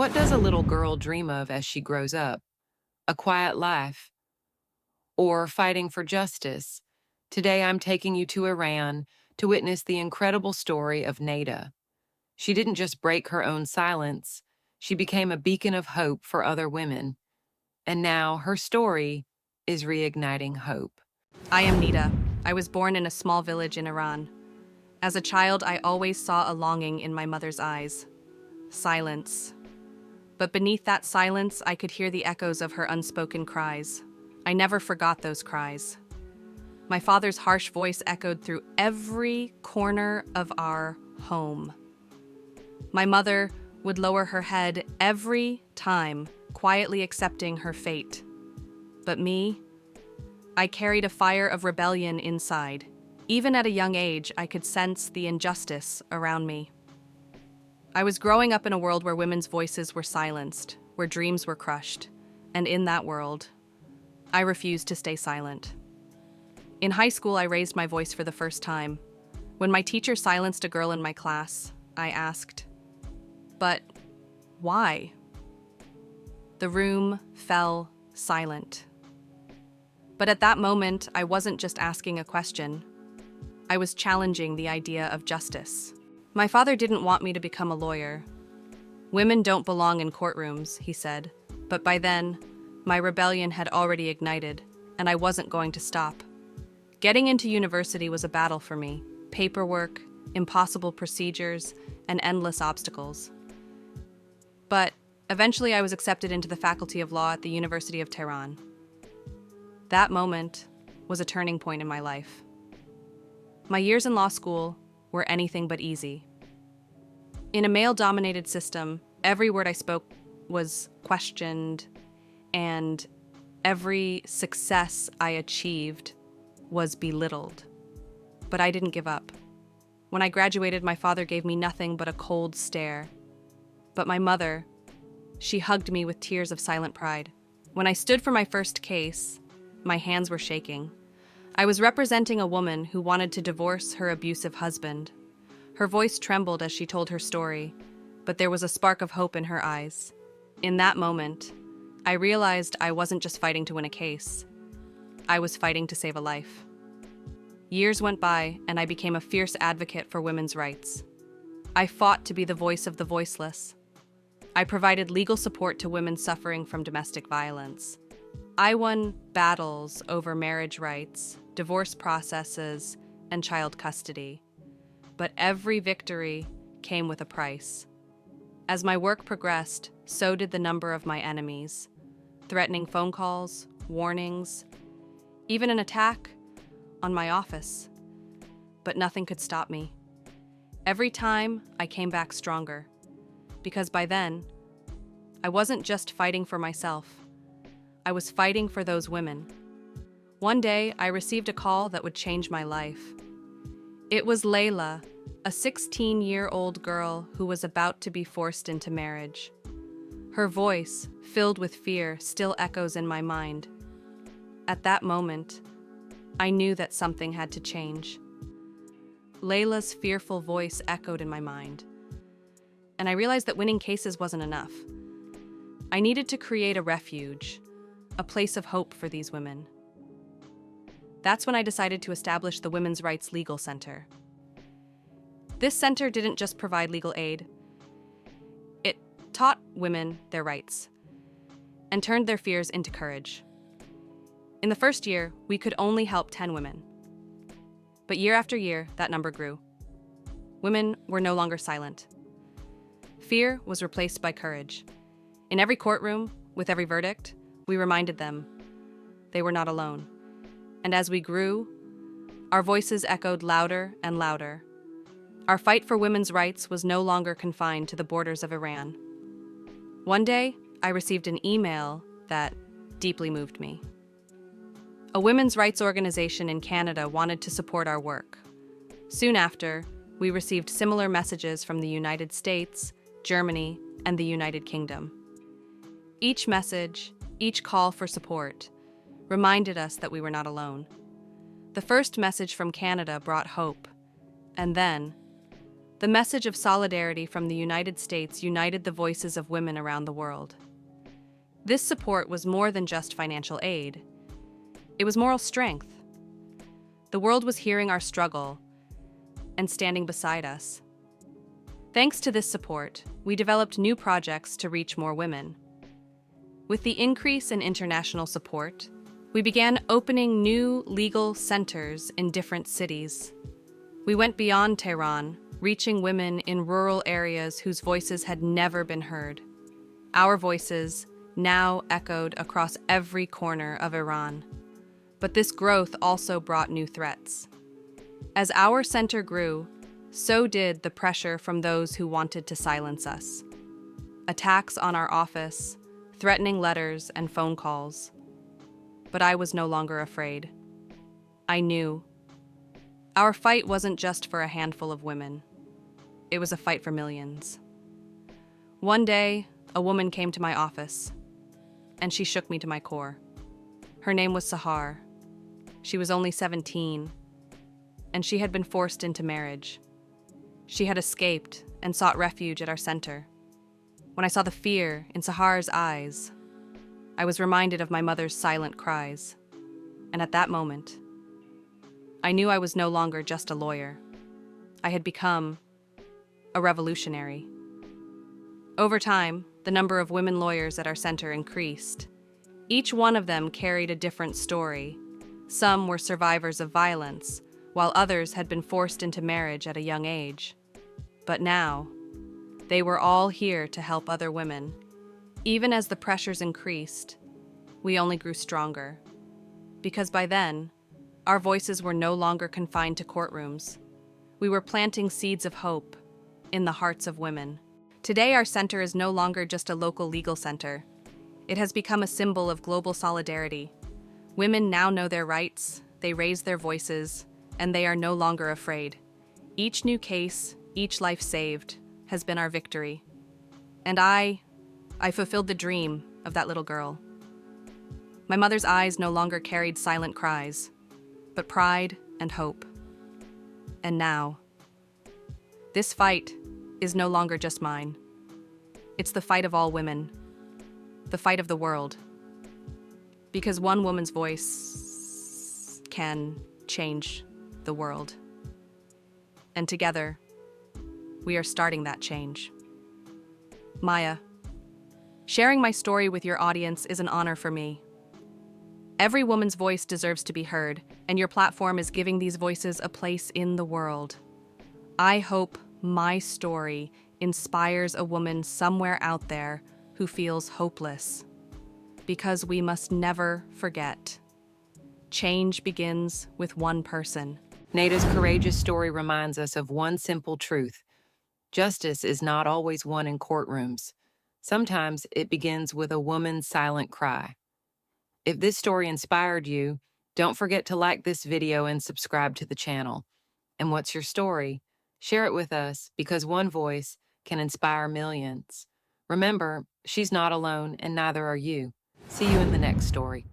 What does a little girl dream of as she grows up? A quiet life or fighting for justice? Today I'm taking you to Iran to witness the incredible story of Neda. She didn't just break her own silence, she became a beacon of hope for other women. And now her story is reigniting hope. I am Neda. I was born in a small village in Iran. As a child, I always saw a longing in my mother's eyes. Silence. But beneath that silence, I could hear the echoes of her unspoken cries. I never forgot those cries. My father's harsh voice echoed through every corner of our home. My mother would lower her head every time, quietly accepting her fate. But me, I carried a fire of rebellion inside. Even at a young age, I could sense the injustice around me. I was growing up in a world where women's voices were silenced, where dreams were crushed, and in that world, I refused to stay silent. In high school, I raised my voice for the first time. When my teacher silenced a girl in my class, I asked, "But why?" The room fell silent. But at that moment, I wasn't just asking a question. I was challenging the idea of justice. My father didn't want me to become a lawyer. Women don't belong in courtrooms, he said. But by then, my rebellion had already ignited, and I wasn't going to stop. Getting into university was a battle for me. Paperwork, impossible procedures, and endless obstacles. But eventually I was accepted into the faculty of law at the University of Tehran. That moment was a turning point in my life. My years in law school were anything but easy. In a male-dominated system, every word I spoke was questioned, and every success I achieved was belittled. But I didn't give up. When I graduated, my father gave me nothing but a cold stare. But my mother, she hugged me with tears of silent pride. When I stood for my first case, my hands were shaking. I was representing a woman who wanted to divorce her abusive husband. Her voice trembled as she told her story, but there was a spark of hope in her eyes. In that moment, I realized I wasn't just fighting to win a case. I was fighting to save a life. Years went by, and I became a fierce advocate for women's rights. I fought to be the voice of the voiceless. I provided legal support to women suffering from domestic violence. I won battles over marriage rights, divorce processes, and child custody. But every victory came with a price. As my work progressed, so did the number of my enemies. Threatening phone calls, warnings, even an attack on my office. But nothing could stop me. Every time, I came back stronger. Because by then, I wasn't just fighting for myself. I was fighting for those women. One day, I received a call that would change my life. It was Layla, a 16-year-old girl who was about to be forced into marriage. Her voice, filled with fear, still echoes in my mind. At that moment, I knew that something had to change. Layla's fearful voice echoed in my mind, and I realized that winning cases wasn't enough. I needed to create a refuge, a place of hope for these women. That's when I decided to establish the Women's Rights Legal Center. This center didn't just provide legal aid. It taught women their rights and turned their fears into courage. In the first year, we could only help 10 women. But year after year, that number grew. Women were no longer silent. Fear was replaced by courage. In every courtroom, with every verdict, we reminded them they were not alone. And as we grew, our voices echoed louder and louder. Our fight for women's rights was no longer confined to the borders of Iran. One day, I received an email that deeply moved me. A women's rights organization in Canada wanted to support our work. Soon after, we received similar messages from the United States, Germany, and the United Kingdom. Each message, each call for support, reminded us that we were not alone. The first message from Canada brought hope, and then The message of solidarity from the United States united the voices of women around the world. This support was more than just financial aid. It was moral strength. The world was hearing our struggle and standing beside us. Thanks to this support, we developed new projects to reach more women. With the increase in international support, we began opening new legal centers in different cities. We went beyond Tehran, reaching women in rural areas whose voices had never been heard. Our voices now echoed across every corner of Iran. But this growth also brought new threats. As our center grew, so did the pressure from those who wanted to silence us. Attacks on our office, threatening letters and phone calls. But I was no longer afraid. I knew. Our fight wasn't just for a handful of women. It was a fight for millions. One day, a woman came to my office, and she shook me to my core. Her name was Sahar. She was only 17, and she had been forced into marriage. She had escaped and sought refuge at our center. When I saw the fear in Sahar's eyes, I was reminded of my mother's silent cries. And at that moment, I knew I was no longer just a lawyer. I had become a revolutionary. Over time, the number of women lawyers at our center increased. Each one of them carried a different story. Some were survivors of violence, while others had been forced into marriage at a young age. But now, they were all here to help other women. Even as the pressures increased, we only grew stronger. Because by then, our voices were no longer confined to courtrooms. We were planting seeds of hope in the hearts of women. Today, our center is no longer just a local legal center. It has become a symbol of global solidarity. Women now know their rights, they raise their voices, and they are no longer afraid. Each new case, each life saved, has been our victory. And I fulfilled the dream of that little girl. My mother's eyes no longer carried silent cries, but pride and hope. And now, this fight is no longer just mine. It's the fight of all women, the fight of the world. Because one woman's voice can change the world. And together, we are starting that change. Maya, sharing my story with your audience is an honor for me. Every woman's voice deserves to be heard, and your platform is giving these voices a place in the world. I hope my story inspires a woman somewhere out there who feels hopeless. Because we must never forget. Change begins with one person. Neda's courageous story reminds us of one simple truth. Justice is not always won in courtrooms. Sometimes it begins with a woman's silent cry. If this story inspired you, don't forget to like this video and subscribe to the channel. And what's your story? Share it with us, because one voice can inspire millions. Remember, she's not alone, and neither are you. See you in the next story.